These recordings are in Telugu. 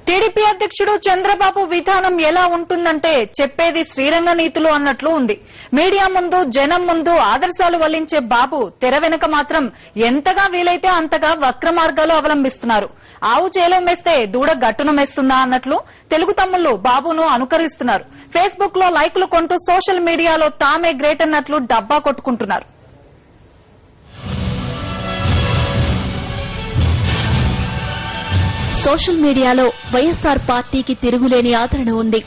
టీడీపీ అధ్యక్షుడు చంద్రబాబు విధానం ఎలా ఉంటుందంటే చెప్పేది శ్రీరంగ నీతులు అన్నట్లు ఉంది. మీడియా ముందు, జనం ముందు ఆదర్శాలు వల్లించే బాబు తెర వెనుక మాత్రం ఎంతగా వీలైతే అంతగా వక్ర మార్గాలు అవలంబిస్తున్నారు. ఆవు చేలో మేస్తే దూడ గట్టున మేస్తుందా అన్నట్లు తెలుగు తమ్ముళ్లు బాబును అనుకరిస్తున్నారు. ఫేస్బుక్ లో లైకులు కొంటూ సోషల్ మీడియాలో తామే గ్రేట్ అన్నట్లు డబ్బా కొట్టుకుంటున్నారు. సోషల్ మీడియాలో వైఎస్సార్ పార్టీకి తిరుగులేని ఆదరణ ఉంది.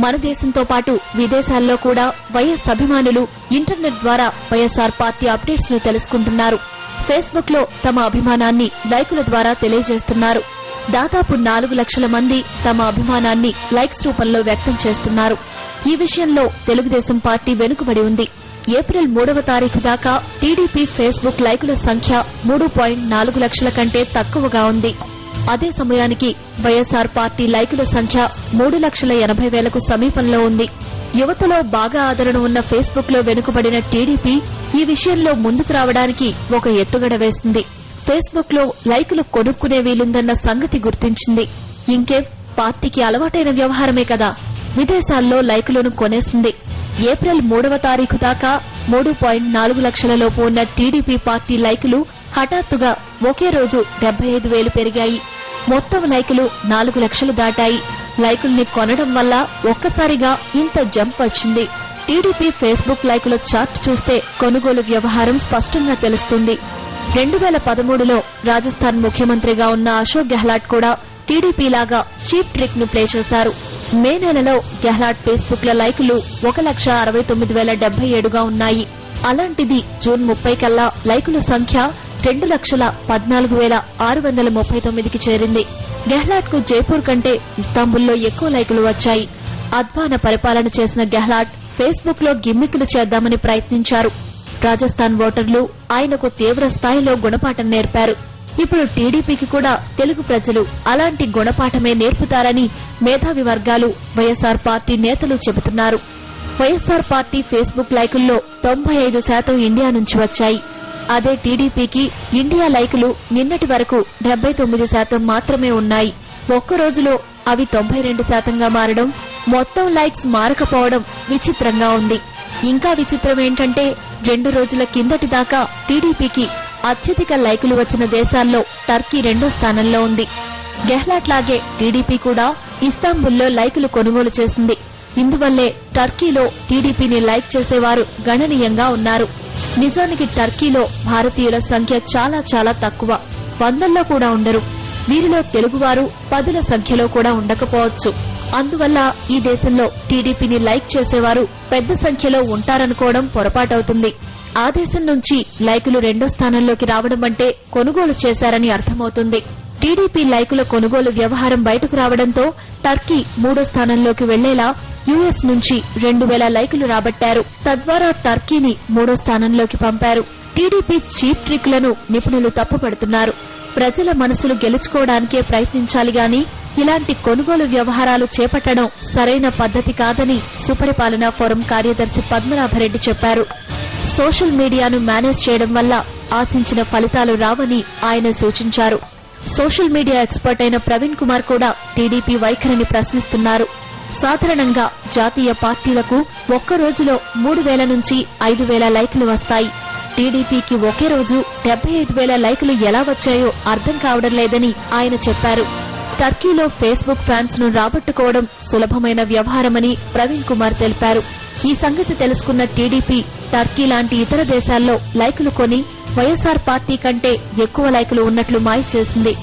మన దేశంతో పాటు విదేశాల్లో కూడా వైఎస్ అభిమానులు ఇంటర్నెట్ ద్వారా వైఎస్సార్ పార్టీ అప్డేట్స్ ను తెలుసుకుంటున్నారు. ఫేస్బుక్ లో తమ అభిమానాన్ని లైకుల ద్వారా తెలియజేస్తున్నారు. దాదాపు 4 లక్షల మంది తమ అభిమానాన్ని లైక్స్ రూపంలో వ్యక్తం చేస్తున్నారు. ఈ విషయంలో తెలుగుదేశం పార్టీ వెనుకబడి ఉంది. ఏప్రిల్ 3వ తారీఖు దాకా టీడీపీ ఫేస్బుక్ లైకుల సంఖ్య 3.4 లక్షల కంటే తక్కువగా ఉంది. అదే సమయానికి వైఎస్సార్ పార్టీ లైకుల సంఖ్య 3,80,000కు సమీపంలో ఉంది. యువతలో బాగా ఆదరణ ఉన్న ఫేస్బుక్ లో వెనుకబడిన టీడీపీ ఈ విషయంలో ముందుకు రావడానికి ఒక ఎత్తుగడ వేస్తుంది. ఫేస్బుక్ లో లైకులు కొనుక్కునే వీలుందన్న సంగతి గుర్తించింది. ఇంకేం, పార్టీకి అలవాటైన వ్యవహారమే కదా, విదేశాల్లో లైకులను కొనేస్తుంది. ఏప్రిల్ 3వ తారీఖు దాకా 3.4 లక్షల లోపు ఉన్న టీడీపీ పార్టీ లైకులు హఠాత్తుగా ఒకే రోజు 75,000 పెరిగాయి. మొత్తం లైకులు 4 లక్షలు దాటాయి. లైకుల్ని కొనడం వల్ల ఒక్కసారిగా ఇంత జంప్ వచ్చింది. టీడీపీ ఫేస్బుక్ లైకుల చార్ట్ చూస్తే కొనుగోలు వ్యవహారం స్పష్టంగా తెలుస్తుంది. 2013లో రాజస్థాన్ ముఖ్యమంత్రిగా ఉన్న అశోక్ గెహ్లాట్ కూడా టీడీపీ లాగా చీప్ ట్రిక్ ను ప్లే చేశారు. మే నెలలో గెహ్లాట్ ఫేస్బుక్ ల లైకులు 1,69,077గా ఉన్నాయి. అలాంటిది జూన్ 30 కల్లా లైకుల సంఖ్య 2,14,639కి చేరింది. గెహ్లాట్ కు జైపూర్ కంటే ఇస్తాంబుల్లో ఎక్కువ లైకులు వచ్చాయి. అద్వాన పరిపాలన చేసిన గెహ్లాట్ ఫేస్బుక్ లో గిమ్మికులు చేద్దామని ప్రయత్నించారు. రాజస్థాన్ ఓటర్లు ఆయనకు తీవ్ర స్థాయిలో గుణపాఠం నేర్పారు. ఇప్పుడు టీడీపీకి కూడా తెలుగు ప్రజలు అలాంటి గుణపాఠమే నేర్పుతారని మేధావి వర్గాలు, వైఎస్సార్ పార్టీ నేతలు చెబుతున్నారు. వైఎస్సార్ పార్టీ ఫేస్బుక్ లైకుల్లో 95% ఇండియా నుంచి వచ్చాయి. అదే టీడీపీకి ఇండియా లైకులు నిన్నటి వరకు 79% మాత్రమే ఉన్నాయి. ఒక్క రోజులో అవి 92%గా మారడం, మొత్తం లైక్స్ మారకపోవడం విచిత్రంగా ఉంది. ఇంకా విచిత్రం ఏంటంటే 2 రోజుల కిందటి దాకా టీడీపీకి అత్యధిక లైకులు వచ్చిన దేశాల్లో టర్కీ 2వ స్థానంలో ఉంది. గెహ్లాట్ లాగే టీడీపీ కూడా ఇస్తాంబుల్లో లైకులు కొనుగోలు చేసింది. ఇందువల్లే టర్కీలో టీడీపీని లైక్ చేసేవారు గణనీయంగా ఉన్నారు. నిజానికి టర్కీలో భారతీయుల సంఖ్య చాలా చాలా తక్కువ, 100ల్లో కూడా ఉండరు. వీరిలో తెలుగువారు 10ల సంఖ్యలో కూడా ఉండకపోవచ్చు. అందువల్ల ఈ దేశంలో టీడీపీని లైక్ చేసేవారు పెద్ద సంఖ్యలో ఉంటారనుకోవడం పొరపాటవుతుంది. ఆ దేశం నుంచి లైకులు 2వ స్థానంలోకి రావడం అంటే కొనుగోలు చేశారని అర్థమవుతుంది. టీడీపీ లైకుల కొనుగోలు వ్యవహారం బయటకు రావడంతో టర్కీ 3వ స్థానంలోకి వెళ్లేలా యుఎస్ నుంచి 2,000 లైకులు రాబట్టారు. తద్వారా టర్కీని 3వ స్థానంలోకి పంపారు. టీడీపీ చీప్ ట్రిక్లను నిపుణులు తప్పుపడుతున్నారు. ప్రజల మనసులు గెలుచుకోవడానికే ప్రయత్నించాలి గాని ఇలాంటి కొనుగోలు వ్యవహారాలు చేపట్టడం సరైన పద్ధతి కాదని సుపరిపాలనా ఫోరం కార్యదర్శి పద్మనాభరెడ్డి చెప్పారు. సోషల్ మీడియాను మేనేజ్ చేయడం వల్ల ఆశించిన ఫలితాలు రావని ఆయన సూచించారు. సోషల్ మీడియా ఎక్స్పర్ట్ అయిన ప్రవీణ్ కుమార్ కూడా టీడీపీ వైఖరిని ప్రశ్నిస్తున్నారు. సాధారణంగా జాతీయ పార్టీలకు ఒక్క రోజులో 3,000 నుంచి 5,000 లైకులు వస్తాయి. టీడీపీకి ఒకే రోజు 75,000 లైకులు ఎలా వచ్చాయో అర్థం కావడం లేదని ఆయన చెప్పారు. టర్కీలో ఫేస్బుక్ ఫ్యాన్స్ ను రాబట్టుకోవడం సులభమైన వ్యవహారమని ప్రవీణ్ కుమార్ తెలిపారు. ఈ సంగతి తెలుసుకున్న టీడీపీ టర్కీ లాంటి ఇతర దేశాల్లో లైకులు కొని వైఎస్సార్ పార్టీ కంటే ఎక్కువ లైకులు ఉన్నట్లు మాయ చేసింది.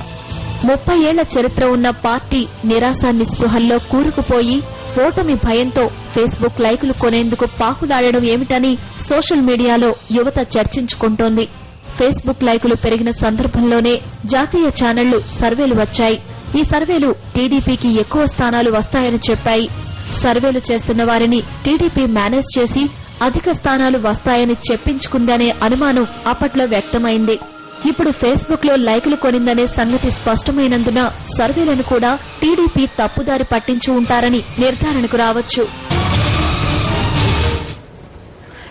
30 ఏళ్ల చరిత్ర ఉన్న పార్టీ నిరాశ నిస్పృహల్లో కూరుకుపోయి ఓటమి భయంతో ఫేస్బుక్ లైకులు కొనేందుకు పాకులాడడం ఏమిటని సోషల్ మీడియాలో యువత చర్చించుకుంటోంది. ఫేస్బుక్ లైకులు పెరిగిన సందర్భంలోనే జాతీయ ఛానళ్లు సర్వేలు వచ్చాయి. ఈ సర్వేలు టీడీపీకి ఎక్కువ స్థానాలు వస్తాయని చెప్పాయి. సర్వేలు చేస్తున్న వారిని టీడీపీ మేనేజ్ చేసి అధిక స్థానాలు వస్తాయని చెప్పించుకుందనే అనుమానం అప్పట్లో వ్యక్తమైంది. ఇప్పుడు ఫేస్బుక్ లో లైకులు కొనిందనే సంగతి స్పష్టమైనందున సర్వేలను కూడా టీడీపీ తప్పుదారి పట్టించి ఉంటారని నిర్ధారణకు రావచ్చు.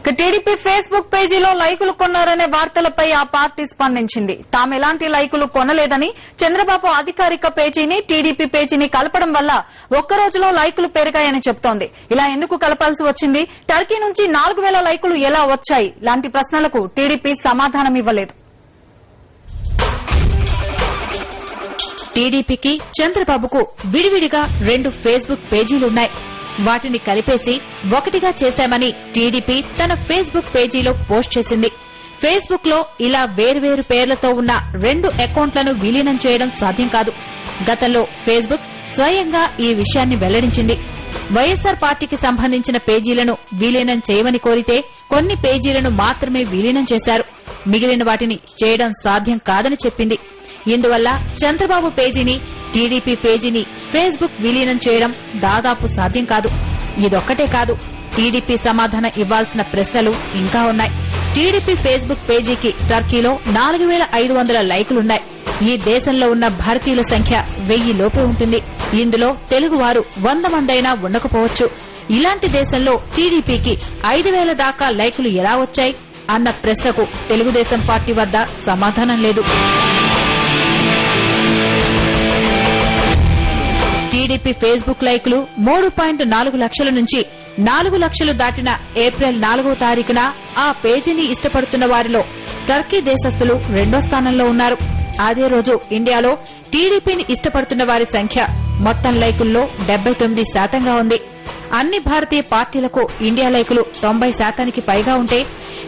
టీడీపీ ఫేస్బుక్ పేజీలో లైకులు కొన్నారనే వార్తలపై ఆ పార్టీ స్పందించింది. తాము ఎలాంటి లైకులు కొనలేదని, చంద్రబాబు అధికారిక పేజీని టీడీపీ పేజీని కలపడం వల్ల ఒక్క రోజులో లైకులు పెరిగాయని చెబుతోంది. ఇలా ఎందుకు కలపాల్సి వచ్చింది? టర్కీ నుంచి 4,000 లైకులు ఎలా వచ్చాయి? లాంటి ప్రశ్నలకు టీడీపీ సమాధానం ఇవ్వలేదు. టీడీపీకి, చంద్రబాబుకు విడివిడిగా 2 ఫేస్బుక్ పేజీలున్నాయి. వాటిని కలిపేసి ఒకటిగా చేశామని టీడీపీ తన ఫేస్బుక్ పేజీలో పోస్ట్ చేసింది. ఫేస్బుక్ లో ఇలా వేర్వేరు పేర్లతో ఉన్న 2 అకౌంట్లను విలీనం చేయడం సాధ్యం కాదు. గతంలో ఫేస్బుక్ స్వయంగా ఈ విషయాన్ని వెల్లడించింది. వైఎస్సార్ పార్టీకి సంబంధించిన పేజీలను విలీనం చేయమని కోరితే కొన్ని పేజీలను మాత్రమే విలీనం చేశారు. మిగిలిన వాటిని చేయడం సాధ్యం కాదని చెప్పింది. ఇందువల్ల చంద్రబాబు పేజీని, టీడీపీ పేజీని ఫేస్బుక్ విలీనం చేయడం దాదాపు సాధ్యం కాదు. ఇదొక్కటే కాదు, టీడీపీ సమాధానం ఇవ్వాల్సిన ప్రశ్నలు ఇంకా ఉన్నాయి. టీడీపీ ఫేస్బుక్ పేజీకి టర్కీలో 4,500 లైకులున్నాయి. ఈ దేశంలో ఉన్న భారతీయుల సంఖ్య 1000 లోపే ఉంటుంది. ఇందులో తెలుగువారు 100 మందైనా ఉండకపోవచ్చు. ఇలాంటి దేశంలో టీడీపీకి 5,000 దాకా లైకులు ఎలా వచ్చాయి అన్న ప్రశ్నకు తెలుగుదేశం పార్టీ వద్ద సమాధానం లేదు. టీడీపీ ఫేస్బుక్ లైకులు 3.4 లక్షల నుంచి 4 లక్షలు దాటిన ఏప్రిల్ 4వ తారీఖున ఆ పేజీని ఇష్టపడుతున్న వారిలో టర్కీ దేశస్థులు 2వ స్థానంలో ఉన్నారు. అదే రోజు ఇండియాలో టీడీపీని ఇష్టపడుతున్న వారి సంఖ్య మొత్తం లైకుల్లో 79% ఉంది. అన్ని భారతీయ పార్టీలకు ఇండియా లైకులు 90% పైగా ఉంటే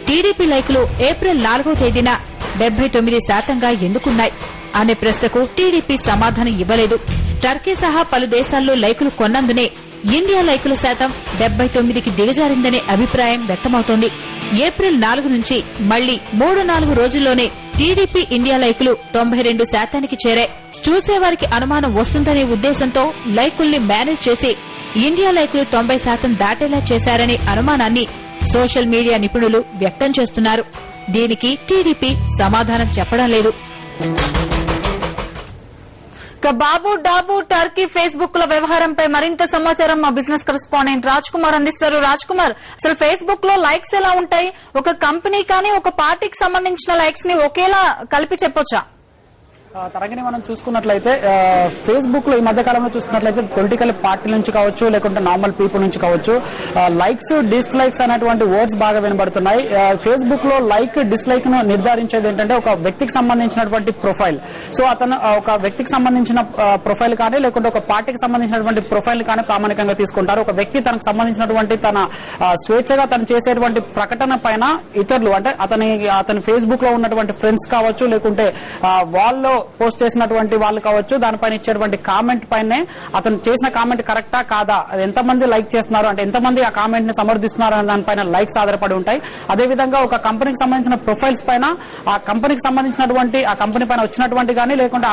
టీడీపీ లైకులు ఏప్రిల్ 4వ తేదీన 79%గా ఎందుకున్నాయి అనే ప్రశ్నకు టీడీపీ సమాధానం ఇవ్వలేదు. టర్కీ సహా పలు దేశాల్లో లైకులు కొన్నందునే ఇండియా లైకుల శాతం 79కి దిగజారిందనే అభిప్రాయం వ్యక్తమవుతోంది. ఏప్రిల్ 4 నుంచి మళ్లీ 3-4 రోజుల్లోనే టీడీపీ ఇండియా లైకులు 92%కి చేరాయి. చూసేవారికి అనుమానం వస్తుందనే ఉద్దేశంతో లైకుల్ని మేనేజ్ చేసి ఇండియా లైకులు 90% దాటేలా చేశారనే అనుమానాన్ని సోషల్ మీడియా నిపుణులు వ్యక్తం చేస్తున్నారు. దీనికి టీడీపీ సమాధానం చెప్పడం లేదు. బాబు డాబు టర్కీ ఫేస్బుక్ ల వ్యవహారంపై మరింత సమాచారం మా బిజినెస్ కరెస్పాండెంట్ రాజ్ కుమార్ అందిస్తారు. రాజ్ కుమార్, అసలు ఫేస్బుక్ లో లైక్స్ ఎలా ఉంటాయి? ఒక కంపెనీ కానీ ఒక పార్టీకి సంబంధించిన లైక్స్ ని ఒకేలా కలిపి చెప్పొచ్చా? తరంగిణి, మనం చూసుకున్నట్లయితే ఫేస్బుక్ లో ఈ మధ్య కాలంలో చూసుకున్నట్లయితే పొలిటికల్ పార్టీల నుంచి కావచ్చు, లేకుంటే నార్మల్ పీపుల్ నుంచి కావచ్చు, లైక్స్, డిస్లైక్స్ అనేటువంటి వర్డ్స్ బాగా వినబడుతున్నాయి. ఫేస్బుక్ లో లైక్, డిస్లైక్ ను నిర్ధారించేది ఏంటంటే ఒక వ్యక్తికి సంబంధించినటువంటి ప్రొఫైల్. సో అతను ఒక వ్యక్తికి సంబంధించిన ప్రొఫైల్ కానీ, లేకుంటే ఒక పార్టీకి సంబంధించినటువంటి ప్రొఫైల్ కానీ ప్రామాణికంగా తీసుకుంటారు. ఒక వ్యక్తి తనకు సంబంధించినటువంటి తన స్వేచ్ఛగా తను చేసేటువంటి ప్రకటన పైన ఇతరులు, అంటే అతని ఫేస్బుక్ లో ఉన్నటువంటి ఫ్రెండ్స్ కావచ్చు, లేకుంటే వాళ్ళు పోస్ట్ చేసినటువంటి వాళ్ళు కావచ్చు, దానిపైన ఇచ్చేటువంటి కామెంట్ పైనే అతను చేసిన కామెంట్ కరెక్టా కాదా, అది ఎంతమంది లైక్ చేస్తున్నారు, అంటే ఎంతమంది ఆ కామెంట్ ని సమర్థిస్తున్నారు అనే దానిపైన లైక్స్ ఆధారపడి ఉంటాయి. అదేవిధంగా ఒక కంపెనీకి సంబంధించిన ప్రొఫైల్స్ పైన ఆ కంపెనీకి సంబంధించినటువంటి ఆ కంపెనీ పైన వచ్చినటువంటి కానీ, లేకుంటే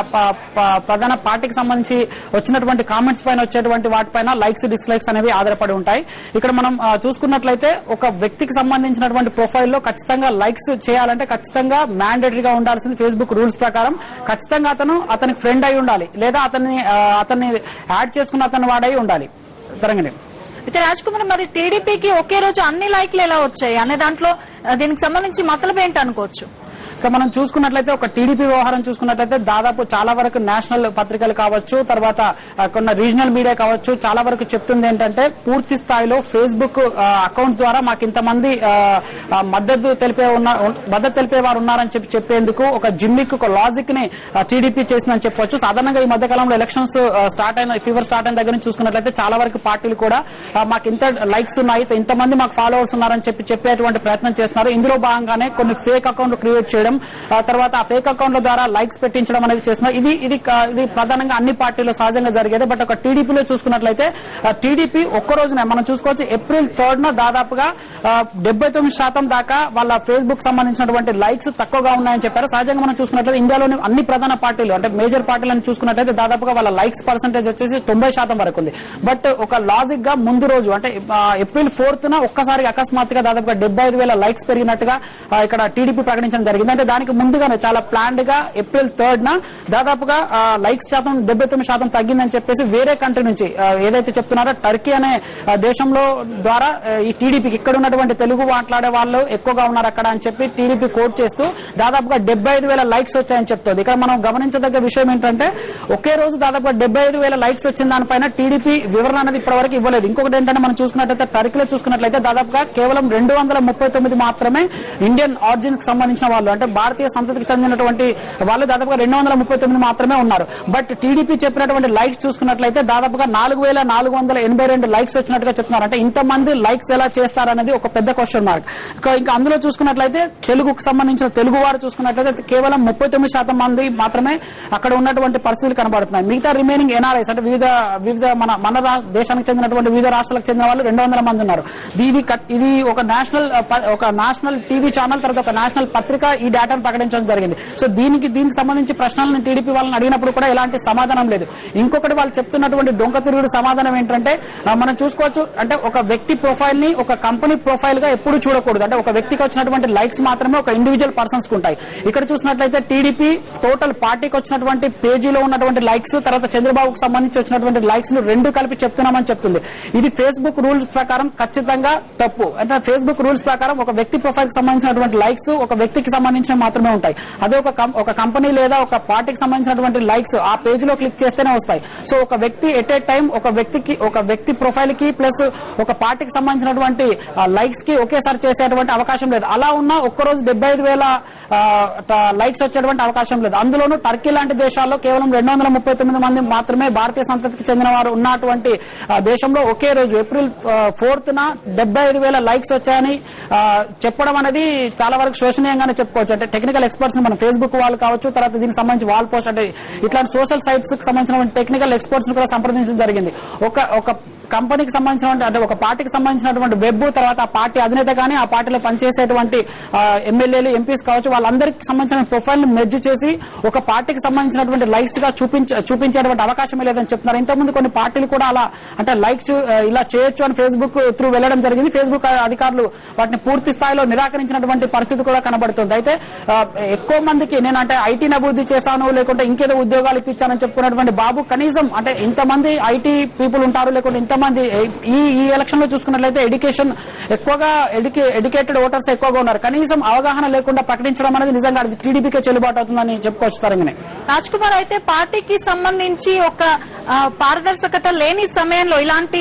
ప్రధాన పార్టీకి సంబంధించి వచ్చినటువంటి కామెంట్స్ పైన వచ్చేటువంటి వాటిపైన లైక్స్, డిస్లైక్స్ అనేవి ఆధారపడి ఉంటాయి. ఇక్కడ మనం చూసుకున్నట్లయితే ఒక వ్యక్తికి సంబంధించినటువంటి ప్రొఫైల్లో ఖచ్చితంగా లైక్స్ చేయాలంటే ఖచ్చితంగా మ్యాండేటరీగా ఉండాల్సింది ఫేస్బుక్ రూల్స్ ప్రకారం. ఖచ్చితంగా అతనికి ఫ్రెండ్ అయి ఉండాలి, లేదా అతన్ని యాడ్ చేసుకున్న అతని వాడై ఉండాలి. తరంగిణి, అయితే రాజ్ కుమార్, మరి టీడీపీకి ఒకే రోజు అన్ని లైక్లు ఎలా వచ్చాయి అనే దాంట్లో దీనికి సంబంధించి మతలబ్ ఏంటి అనుకోవచ్చు? ఇక మనం చూసుకున్నట్లయితే ఒక టీడీపీ వ్యవహారం చూసుకున్నట్లయితే దాదాపు చాలా వరకు నేషనల్ పత్రికలు కావచ్చు, తర్వాత కొన్ని రీజనల్ మీడియా కావచ్చు, చాలా వరకు చెప్తుంది ఏంటంటే పూర్తి స్థాయిలో ఫేస్బుక్ అకౌంట్స్ ద్వారా మాకు ఇంతమంది మద్దతు తెలిపే వారు ఉన్నారని చెప్పేందుకు ఒక జిమ్మిక్, ఒక లాజిక్ ని టీడీపీ చేసిందని చెప్పొచ్చు. సాధారణంగా ఈ మధ్య కాలంలో ఎలక్షన్స్ ఫీవర్ స్టార్ట్ అయిన దగ్గర నుంచి చూసుకున్నట్లయితే చాలా వరకు పార్టీలు కూడా మాకు ఇంత లైక్స్ ఉన్నాయి, ఇంతమంది మాకు ఫాలోవర్స్ ఉన్నారని చెప్పేటువంటి ప్రయత్నం చేస్తున్నారు. ఇందులో భాగంగానే కొన్ని ఫేక్ అకౌంట్లు క్రియేట్ చేయడం, తర్వాత ఆ ఫేక్ అకౌంట్ల ద్వారా లైక్స్ పెట్టించడం అనేది చేస్తున్నారు. ఇది ప్రధానంగా అన్ని పార్టీల్లో సహజంగా జరిగేది. బట్ ఒక టీడీపీలో చూసుకున్నట్లయితే టీడీపీ ఒక్క రోజున మనం చూసుకోవచ్చు, ఏప్రిల్ 3న దాదాపుగా 79% దాకా వాళ్ళ ఫేస్బుక్ సంబంధించినటువంటి లైక్స్ తక్కువగా ఉన్నాయని చెప్పారు. సహజంగా మనం చూసుకున్నట్లయితే ఇండియాలోని అన్ని ప్రధాన పార్టీలు, అంటే మేజర్ పార్టీలను చూసుకున్నట్లయితే దాదాపుగా వాళ్ళ లైక్స్ పర్సెంటేజ్ వచ్చేసి 90% వరకు ఉంది. బట్ ఒక లాజిక్ గా ముందు రోజు అంటే ఏప్రిల్ 4న ఒక్కసారి అకస్మాత్తుగా దాదాపుగా 75,000 లైక్స్ పెరిగినట్టుగా ఇక్కడ టీడీపీ ప్రకటించడం జరిగింది. ఎందుకంటే దానికి ముందుగానే చాలా ప్లాన్డ్ గా April 3rd దాదాపుగా లైక్స్ శాతం 79% తగ్గిందని చెప్పేసి వేరే కంట్రీ నుంచి ఏదైతే చెప్తున్నారో టర్కీ అనే దేశంలో ద్వారా ఈ టీడీపీకి ఇక్కడ ఉన్నటువంటి తెలుగు మాట్లాడే వాళ్ళు ఎక్కువగా ఉన్నారు అక్కడ అని చెప్పి టీడీపీ కోట్ చేస్తూ దాదాపుగా 75,000 లైక్స్ వచ్చాయని చెప్తోంది. ఇక్కడ మనం గమనించదగ్గ విషయం ఏంటంటే ఒకే రోజు దాదాపుగా 75,000 లైక్స్ వచ్చిన దానిపైన టీడీపీ వివరణ అనేది ఇప్పటివరకు ఇవ్వలేదు. ఇంకొకటి ఏంటంటే మనం చూసుకున్నట్లయితే టర్కీలో చూసుకున్నట్లయితే దాదాపుగా కేవలం 239 మాత్రమే ఇండియన్ ఆరిజిన్స్ కి సంబంధించిన వాళ్ళు అంటే భారతీయ సంతతికి చెందినటువంటి వాళ్ళు దాదాపుగా 239 మాత్రమే ఉన్నారు. బట్ టీడీపీ చెప్పినటువంటి లైక్స్ చూసుకున్నట్లయితే దాదాపుగా 4,482 లైక్స్ వచ్చినట్టుగా చెప్తున్నారు. అంటే ఇంతమంది లైక్స్ ఎలా చేస్తారనేది ఒక పెద్ద క్వశ్చన్ మార్క్. ఇంకా అందులో చూసుకున్నట్లయితే తెలుగుకు సంబంధించిన తెలుగు వారు చూసుకున్నట్లయితే కేవలం 39% మంది మాత్రమే అక్కడ ఉన్నటువంటి పరిస్థితులు కనబడుతున్నాయి. మిగతా రిమైనింగ్ ఎన్ఆర్ఐస్ అంటే వివిధ మన దేశానికి చెందినటువంటి వివిధ రాష్ట్రాలకు చెందిన వాళ్ళు 200 మంది ఉన్నారు. ఇది ఒక నేషనల్ టీవీ ఛానల్ తర్వాత ఒక నేషనల్ పత్రిక ఈ డేటాను ప్రకటించడం జరిగింది. సో దీనికి సంబంధించి ప్రశ్నలను టీడీపీ వాళ్ళని అడిగినప్పుడు కూడా ఎలాంటి సమాధానం లేదు. ఇంకొకటి వాళ్ళు చెప్తున్నటువంటి డొంక తిరుగుడు సమాధానం ఏంటంటే మనం చూసుకోవచ్చు అంటే ఒక వ్యక్తి ప్రొఫైల్ ని ఒక కంపెనీ ప్రొఫైల్ గా ఎప్పుడు చూడకూడదు. అంటే ఒక వ్యక్తికి వచ్చినటువంటి లైక్స్ మాత్రమే ఒక ఇండివిజువల్ పర్సన్స్ కు ఉంటాయి. ఇక్కడ చూసినట్లయితే టీడీపీ టోటల్ పార్టీకి వచ్చినటువంటి పేజీలో ఉన్నటువంటి లైక్స్ తర్వాత చంద్రబాబుకు సంబంధించి వచ్చినటువంటి లైక్స్ ను రెండు కలిపి చెప్తున్నామని చెప్తుంది. ఇది ఫేస్బుక్ రూల్స్ ప్రకారం ఖచ్చితంగా తప్పు. అంటే ఫేస్బుక్ రూల్స్ ప్రకారం ఒక వ్యక్తి ప్రొఫైల్ కి సంబంధించినటువంటి లైక్స్ ఒక వ్యక్తికి సంబంధించిన మాత్రమే ఉంటాయి. అదే ఒక కంపెనీ లేదా ఒక పార్టీకి సంబంధించినటువంటి లైక్స్ ఆ పేజ్ లో క్లిక్ చేస్తేనే వస్తాయి. సో ఒక వ్యక్తి ఎట్ ఏ టైం ఒక వ్యక్తి ప్రొఫైల్ కి ప్లస్ ఒక పార్టీకి సంబంధించినటువంటి లైక్స్ కి ఒకేసారి చేసేటువంటి అవకాశం లేదు. అలా ఉన్నా ఒక్కరోజు 75,000 లైక్స్ వచ్చేటువంటి అవకాశం లేదు. అందులోనూ టర్కీ లాంటి దేశాల్లో కేవలం 239 మంది మాత్రమే భారతీయ సంతతికి చెందిన వారు ఉన్నటువంటి దేశంలో ఒకే రోజు April 4th 75,000 లైక్స్ వచ్చాయని చెప్పడం అనేది చాలా వరకు శోచనీయంగానే చెప్పుకోవచ్చు. అంటే టెక్నికల్ ఎక్స్పర్ట్స్ మన ఫేస్బుక్ వాళ్ళు కావచ్చు తర్వాత దీనికి సంబంధించి వాల్ పోస్ట్ అంటే ఇట్లాంటి సోషల్ సైట్స్ కి సంబంధించిన టెక్నికల్ ఎక్స్పర్ట్స్ ను కూడా సంప్రదించడం జరిగింది. ఒక కంపెనీకి సంబంధించిన అంటే ఒక పార్టీకి సంబంధించినటువంటి వెబ్ తర్వాత ఆ పార్టీ అధినేత కానీ ఆ పార్టీలో పనిచేసేటువంటి ఎమ్మెల్యేలు ఎంపీస్ కావచ్చు వాళ్ళందరికీ సంబంధించిన ప్రొఫైల్ ను మెర్జ్ చేసి ఒక పార్టీకి సంబంధించినటువంటి లైక్స్ గా చూపించేటువంటి అవకాశమే లేదని చెప్తున్నారు. ఇంతకుముందు కొన్ని పార్టీలు కూడా అలా అంటే లైక్స్ ఇలా చేయొచ్చు అని ఫేస్బుక్ త్రూ వెళ్లడం జరిగింది. ఫేస్బుక్ అధికారులు వాటిని పూర్తి స్థాయిలో నిరాకరించినటువంటి పరిస్థితి కూడా కనబడుతుంది. అయితే ఎక్కువ మందికి నేను అంటే ఐటీని అభివృద్ధి చేశాను లేకుంటే ఇంకేదో ఉద్యోగాలు ఇప్పించానని చెప్పుకున్నటువంటి బాబు కనీసం అంటే ఇంతమంది ఐటీ పీపుల్ ఉంటారు లేకుంటే ఇంతమంది ఈ ఎలక్షన్ లో చూసుకున్నట్లయితే ఎడ్యుకేషన్ ఎక్కువగా ఎడ్యుకేటెడ్ ఓటర్స్ ఎక్కువగా ఉన్నారు. కనీసం అవగాహన లేకుండా ప్రకటించడం అనేది నిజంగా టీడీపీకే చెల్లుబాటు అవుతుందని చెప్పుకోవచ్చు. తరంగనే రాజ్ కుమార్ అయితే పార్టీకి సంబంధించి ఒక పారదర్శకత లేని సమయంలో ఇలాంటి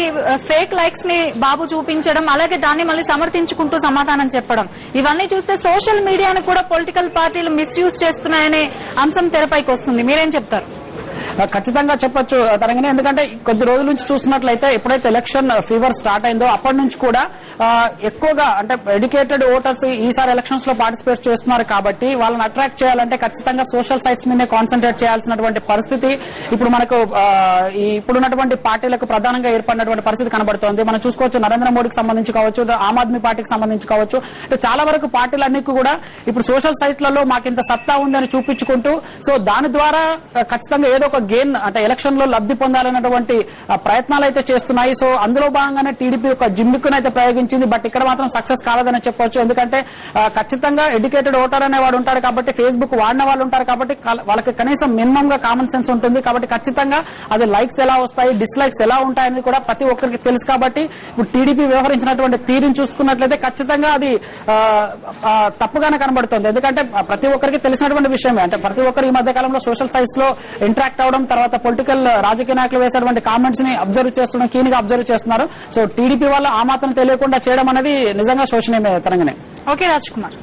ఫేక్ లైక్స్ ని బాబు చూపించడం అలాగే దాన్ని మళ్ళీ సమర్థించుకుంటూ సమాధానం చెప్పడం ఇవన్నీ చూస్తే సోషల్ మీడియాను కూడా పొలిటికల్ పార్టీలు మిస్యూజ్ చేస్తున్నాయనే అంశం తెరపైకి వస్తుంది. మీరేం చెప్తారు? ఖచ్చితంగా చెప్పొచ్చు తరంగనే. ఎందుకంటే కొద్ది రోజుల నుంచి చూసినట్లయితే ఎప్పుడైతే ఎలక్షన్ ఫీవర్ స్టార్ట్ అయిందో అప్పటి నుంచి కూడా ఎక్కువగా అంటే ఎడ్యుకేటెడ్ ఓటర్స్ ఈసారి ఎలక్షన్స్ లో పార్టిసిపేట్ చేస్తున్నారు కాబట్టి వాళ్ళని అట్రాక్ట్ చేయాలంటే ఖచ్చితంగా సోషల్ సైట్స్ మీదే కాన్సన్ట్రేట్ చేయాల్సినటువంటి పరిస్థితి ఇప్పుడు మనకు ఇప్పుడున్నటువంటి పార్టీలకు ప్రధానంగా ఏర్పడినటువంటి పరిస్థితి కనబడుతోంది. మనం చూసుకోవచ్చు నరేంద్ర మోడీకి సంబంధించి కావచ్చు ఆమ్ ఆద్మీ పార్టీకి సంబంధించి కావచ్చు చాలా వరకు పార్టీలన్నీ కూడా ఇప్పుడు సోషల్ సైట్లలో మాకింత సత్తా ఉందని చూపించుకుంటూ సో దాని ద్వారా ఖచ్చితంగా ఏదో ఒక గెయిన్ అంటే ఎలక్షన్ లో లబ్ధి పొందాలన్నటువంటి ప్రయత్నాలు అయితే చేస్తున్నాయి. సో అందులో భాగంగానే టీడీపీ ఒక జిమ్మిక్కును అయితే ప్రయోగించింది. బట్ ఇక్కడ మాత్రం సక్సెస్ కాలేదని చెప్పొచ్చు. ఎందుకంటే ఖచ్చితంగా ఎడ్యుకేటెడ్ ఓటర్ అనేవాడు ఉంటాడు కాబట్టి ఫేస్బుక్ వాడిన వాళ్ళు ఉంటారు కాబట్టి వాళ్ళకి కనీసం మినిమం గా కామన్ సెన్స్ ఉంటుంది. కాబట్టి ఖచ్చితంగా అది లైక్స్ ఎలా వస్తాయి డిస్లైక్స్ ఎలా ఉంటాయని కూడా ప్రతి ఒక్కరికి తెలుసు. కాబట్టి ఇప్పుడు టీడీపీ వ్యవహరించినటువంటి తీరుని చూసుకున్నట్లయితే ఖచ్చితంగా అది తప్పుగానే కనబడుతుంది. ఎందుకంటే ప్రతి ఒక్కరికి తెలిసినటువంటి విషయమే. అంటే ప్రతి ఒక్కరు ఈ మధ్య కాలంలో సోషల్ సైట్స్ లో ఇంటరాక్ట్ అవడం తర్వాత పొలిటికల్ రాజకీయ నాయకులు వేసేటువంటి కామెంట్స్ ని కీన్గా అబ్జర్వ్ చేస్తున్నారు. సో టీడీపీ వల్ల ఆ మాత్రం తెలియకుండా చేయడం అనేది నిజంగా శోషణీయమే. తరంగనే. ఓకే రాజ్ కుమార్.